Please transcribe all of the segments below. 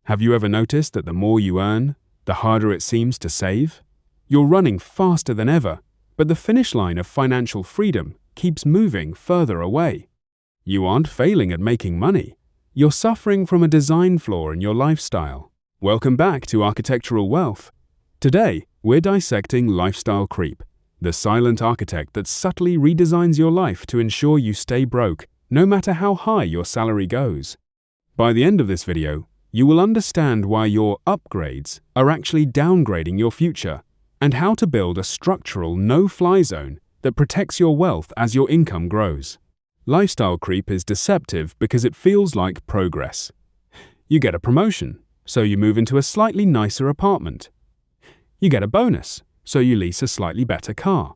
Have you ever noticed that the more you earn, the harder it seems to save? You're running faster than ever, but the finish line of financial freedom keeps moving further away. You aren't failing at making money. You're suffering from a design flaw in your lifestyle. Welcome back to Architectural Wealth. Today, we're dissecting lifestyle creep, the silent architect that subtly redesigns your life to ensure you stay broke, no matter how high your salary goes. By the end of this video, you will understand why your upgrades are actually downgrading your future, and how to build a structural no-fly zone that protects your wealth as your income grows. Lifestyle creep is deceptive because it feels like progress. You get a promotion, so you move into a slightly nicer apartment. You get a bonus, so you lease a slightly better car.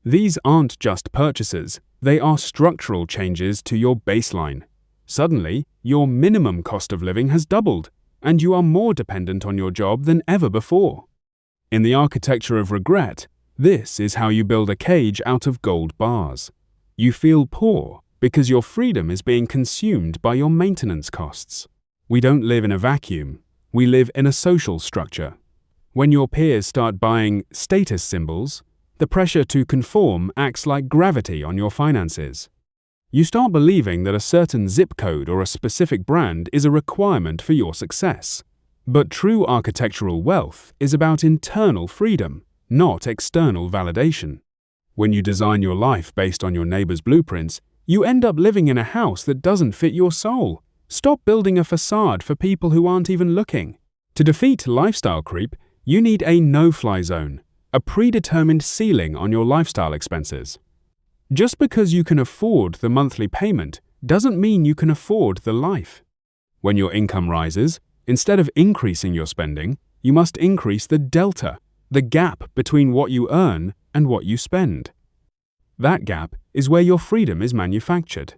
These aren't just purchases, they are structural changes to your baseline. Suddenly, your minimum cost of living has doubled, and you are more dependent on your job than ever before. In the architecture of regret, this is how you build a cage out of gold bars. You feel poor because your freedom is being consumed by your maintenance costs. We don't live in a vacuum, we live in a social structure. When your peers start buying status symbols, the pressure to conform acts like gravity on your finances. You start believing that a certain zip code or a specific brand is a requirement for your success. But true architectural wealth is about internal freedom, not external validation. When you design your life based on your neighbor's blueprints, you end up living in a house that doesn't fit your soul. Stop building a facade for people who aren't even looking. To defeat lifestyle creep, you need a no-fly zone, a predetermined ceiling on your lifestyle expenses. Just because you can afford the monthly payment doesn't mean you can afford the life. When your income rises, instead of increasing your spending, you must increase the delta, the gap between what you earn and what you spend. That gap is where your freedom is manufactured.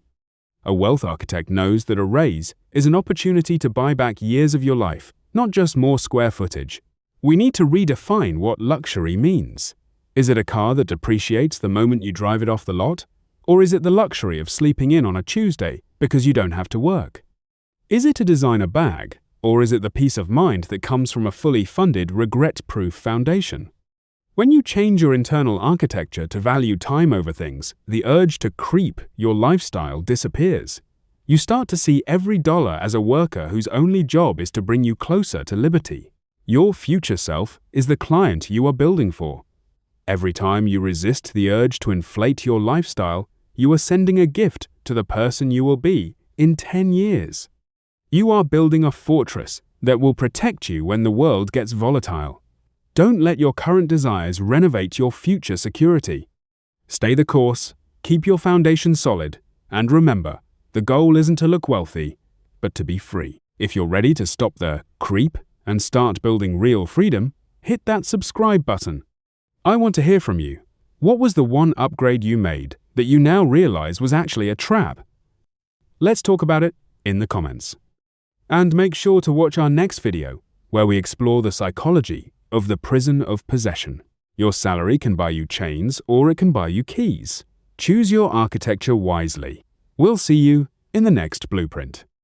A wealth architect knows that a raise is an opportunity to buy back years of your life, not just more square footage. We need to redefine what luxury means. Is it a car that depreciates the moment you drive it off the lot? Or is it the luxury of sleeping in on a Tuesday because you don't have to work? Is it a designer bag? Or is it the peace of mind that comes from a fully funded, regret-proof foundation? When you change your internal architecture to value time over things, the urge to creep your lifestyle disappears. You start to see every dollar as a worker whose only job is to bring you closer to liberty. Your future self is the client you are building for. Every time you resist the urge to inflate your lifestyle, you are sending a gift to the person you will be in 10 years. You are building a fortress that will protect you when the world gets volatile. Don't let your current desires renovate your future security. Stay the course, keep your foundation solid, and remember, the goal isn't to look wealthy, but to be free. If you're ready to stop the creep and start building real freedom, hit that subscribe button. I want to hear from you. What was the one upgrade you made that you now realize was actually a trap? Let's talk about it in the comments. And make sure to watch our next video, where we explore the psychology of the prison of possession. Your salary can buy you chains or it can buy you keys. Choose your architecture wisely. We'll see you in the next blueprint.